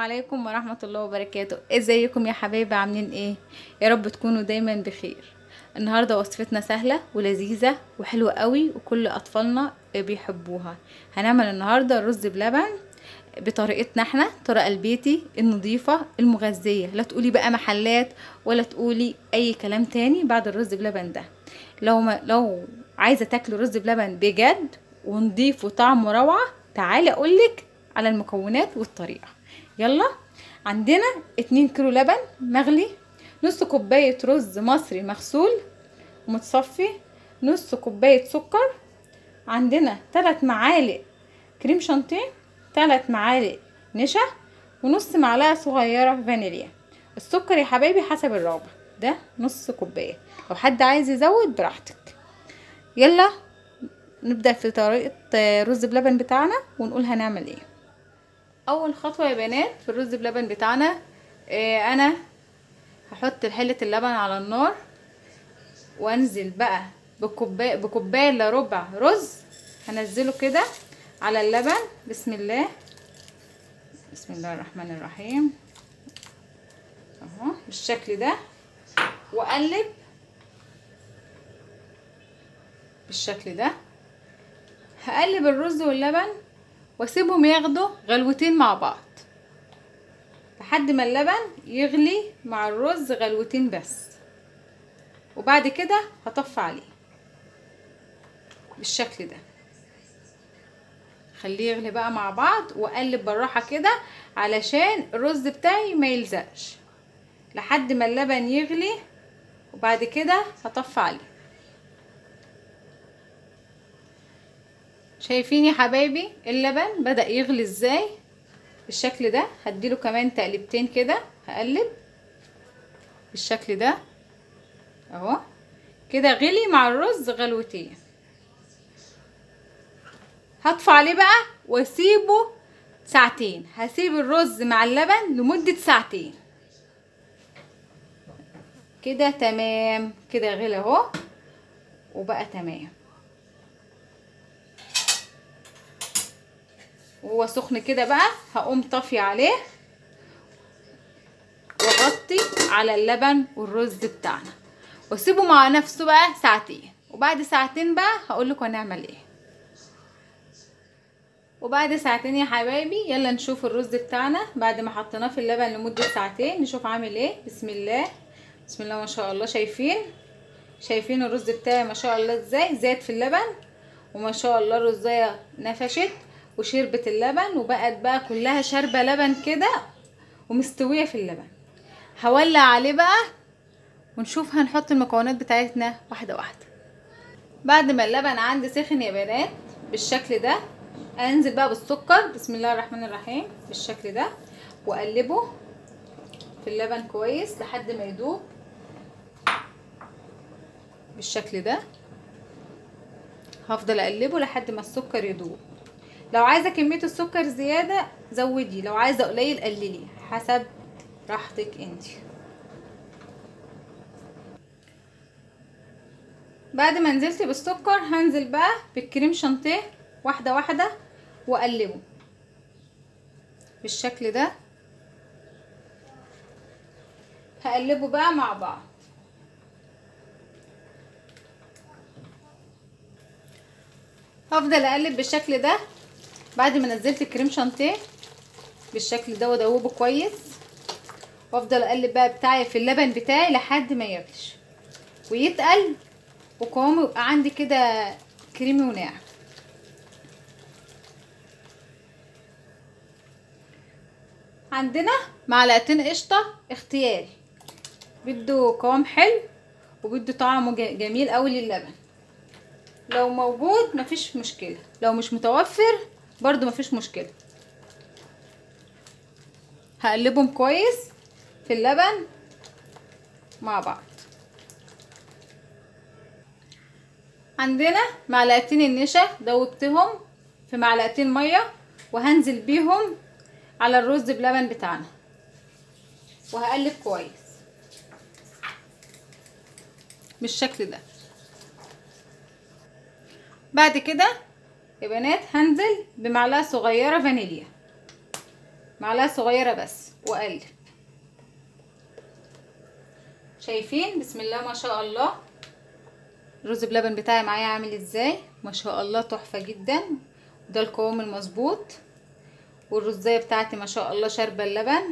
عليكم ورحمة الله وبركاته. ازيكم يا حبايبي؟ عاملين ايه؟ يا رب تكونوا دايما بخير. النهاردة وصفتنا سهلة ولذيذة وحلوة قوي وكل اطفالنا بيحبوها. هنعمل النهاردة رز بلبن بطريقتنا احنا، طريقة البيتي النظيفة المغذية. لا تقولي بقى محلات ولا تقولي اي كلام تاني بعد الرز بلبن ده. لو عايزة تاكلوا رز بلبن بجد ونضيف وطعمه روعة، تعالي اقولك على المكونات والطريقة. يلا. عندنا 2 كيلو لبن مغلي، نص كوباية رز مصري مغسول ومتصفي، نص كوباية سكر، عندنا 3 معالق كريم شانتيه، 3 معالق نشا، ونص معلقة صغيرة فانيليا. السكر يا حبايبي حسب الرغبة، ده نص كوباية، لو حد عايز يزود براحتك. يلا نبدأ في طريقة رز بلبن بتاعنا ونقول هنعمل ايه. اول خطوة يا بنات في الرز بلبن بتاعنا، انا هحط حلة اللبن على النار وانزل بقى بكوباية الا ربع رز. هنزله كده على اللبن. بسم الله الرحمن الرحيم، اهو بالشكل ده، واقلب بالشكل ده. هقلب الرز واللبن واسيبهم ياخدوا غلوتين مع بعض لحد ما اللبن يغلي مع الرز غلوتين بس، وبعد كده هطفي عليه بالشكل ده. خليه يغلي بقى مع بعض واقلب بالراحه كده علشان الرز بتاعي ما يلزقش لحد ما اللبن يغلي، وبعد كده هطفي عليه. شايفين يا حبايبي اللبن بدأ يغلي ازاي بالشكل ده؟ هديله كمان تقلبتين كده، هقلب بالشكل ده اهو كده، غلي مع الرز غلوتين. هطفي عليه بقى واسيبه ساعتين. هسيب الرز مع اللبن لمدة ساعتين كده. تمام كده، غلي اهو وبقى تمام. وهو سخن كده بقى هقوم طافي عليه واغطي على اللبن والرز بتاعنا واسيبه مع نفسه بقى ساعتين، وبعد ساعتين بقى هقولكوا هنعمل ايه. وبعد ساعتين يا حبايبي يلا نشوف الرز بتاعنا بعد ما حطيناه في اللبن لمدة ساعتين، نشوف عامل ايه. بسم الله بسم الله ما شاء الله. شايفين الرز بتاعي ما شاء الله ازاي زاد في اللبن، وما شاء الله الرزايه نفشت وشربت اللبن وبقت بقى كلها شاربه لبن كده ومستويه في اللبن. هولع عليه بقى ونشوف هنحط المكونات بتاعتنا واحده واحده. بعد ما اللبن عندي سخن يا بنات بالشكل ده، انزل بقى بالسكر. بسم الله الرحمن الرحيم بالشكل ده، واقلبه في اللبن كويس لحد ما يدوب بالشكل ده. هفضل اقلبه لحد ما السكر يدوب. لو عايزه كميه السكر زياده زودي، لو عايزه قليل قللي حسب راحتك انت. بعد ما نزلت بالسكر هنزل بقى بالكريم شانتيه واحده واحده واقلبه بالشكل ده. هقلبه بقى مع بعض. هفضل اقلب بالشكل ده بعد ما نزلت الكريم شانتيه بالشكل ده وادوبه كويس، وافضل اقلب بقى بتاعي في اللبن بتاعي لحد ما يغليش ويتقل وقوامه يبقى عندي كده كريمي وناعم. عندنا معلقتين قشطه اختياري، بده قوام حلو وبده طعمه جميل قوي للبن. لو موجود مفيش مشكله، لو مش متوفر برضو مفيش مشكله. هقلبهم كويس في اللبن مع بعض. عندنا معلقتين النشا دوبتهم في معلقتين ميه وهنزل بيهم على الرز بلبن بتاعنا وهقلب كويس بالشكل ده. بعد كده يا بنات هنزل بمعلقه صغيره فانيليا معلقه صغيره بس واقلب. شايفين بسم الله ما شاء الله الرز بلبن بتاعي معايا عامل ازاي؟ ما شاء الله تحفه جدا. ده القوام المظبوط، والرزايه بتاعتي ما شاء الله شاربه اللبن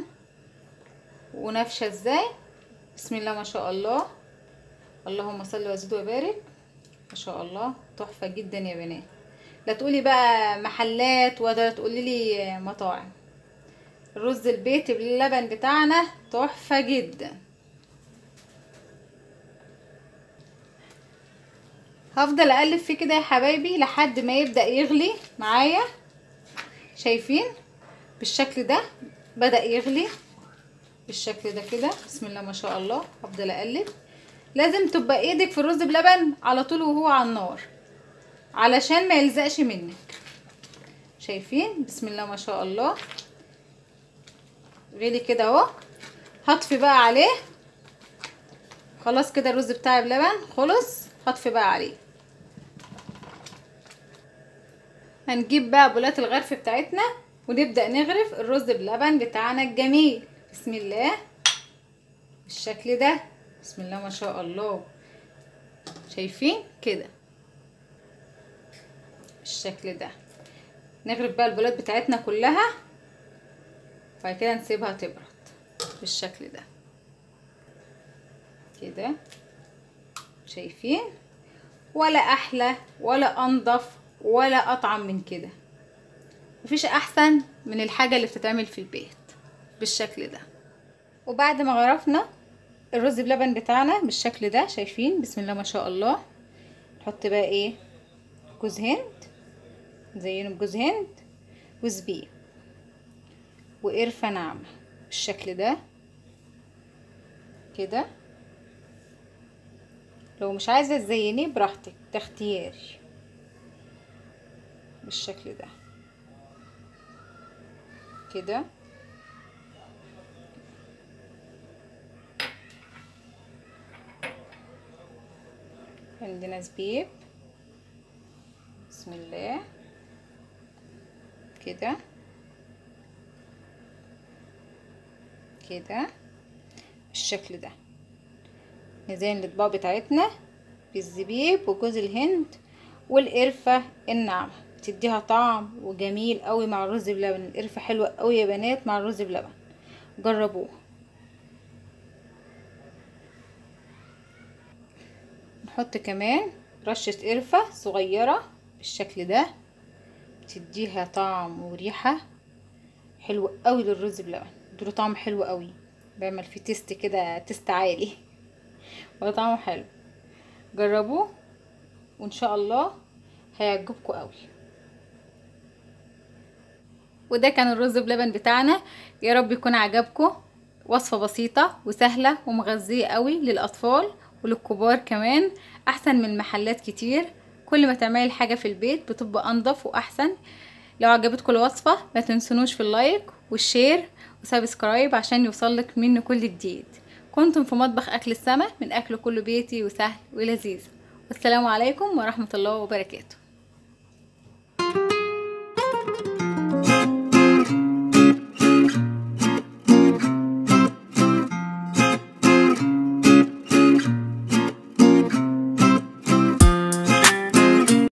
ونافشه ازاي. بسم الله ما شاء الله، اللهم صل وزد وبارك. ما شاء الله تحفه جدا يا بنات. لا تقولي بقى محلات ولا تقولي لي مطاعم، الرز البيتي باللبن بتاعنا تحفه جدا. هفضل اقلب فيه كده يا حبايبي لحد ما يبدأ يغلي معايا. شايفين بالشكل ده بدأ يغلي بالشكل ده كده. بسم الله ما شاء الله هفضل اقلب. لازم تبقى ايدك في الرز بلبن على طول وهو على النار علشان ما يلزقش منك. شايفين بسم الله ما شاء الله غلي كده اهو. هطفي بقى عليه. خلاص كده الرز بتاعي بلبن خلص. هطفي بقى عليه. هنجيب بقى بولات الغرف بتاعتنا ونبدأ نغرف الرز بلبن بتاعنا الجميل. بسم الله بالشكل ده. بسم الله ما شاء الله. شايفين كده بالشكل ده. نغرف بقى البولات بتاعتنا كلها وبعد كده نسيبها تبرد بالشكل ده كده. شايفين ولا احلى ولا انضف ولا اطعم من كده. مفيش احسن من الحاجه اللي بتتعمل في البيت بالشكل ده. وبعد ما غرفنا الرز بلبن بتاعنا بالشكل ده شايفين بسم الله ما شاء الله. نحط بقى ايه جوز هند، نزينه بجوز هند وزبيب وقرفه ناعمه بالشكل ده كده. لو مش عايزه تزينيه براحتك ده اختياري بالشكل ده كده. عندنا زبيب بسم الله كده كده بالشكل ده. نزين الاطباق بتاعتنا بالزبيب وجوز الهند والقرفه الناعمه بتديها طعم وجميل قوي مع الرز بلبن. القرفه حلوه قوي يا بنات مع الرز بلبن، جربوها. نحط كمان رشه قرفه صغيره بالشكل ده بتديها طعم وريحه حلوه قوي للرز بلبن، بيديله طعم حلو قوي، بعمل فيه تيست كده تيست عالي وطعمه حلو. جربوه وان شاء الله هيعجبكم قوي. وده كان الرز بلبن بتاعنا. يا رب يكون عجبكم. وصفة بسيطة وسهلة ومغذية قوي للأطفال وللكبار كمان، أحسن من المحلات كتير. كل ما تعملي الحاجة في البيت بتبقى أنضف وأحسن. لو عجبتكم الوصفة ما تنسونوش في اللايك والشير وسبسكرايب عشان يوصلك مني كل جديد. كنتم في مطبخ أكل السما، من أكل كله بيتي وسهل ولذيذ. والسلام عليكم ورحمة الله وبركاته.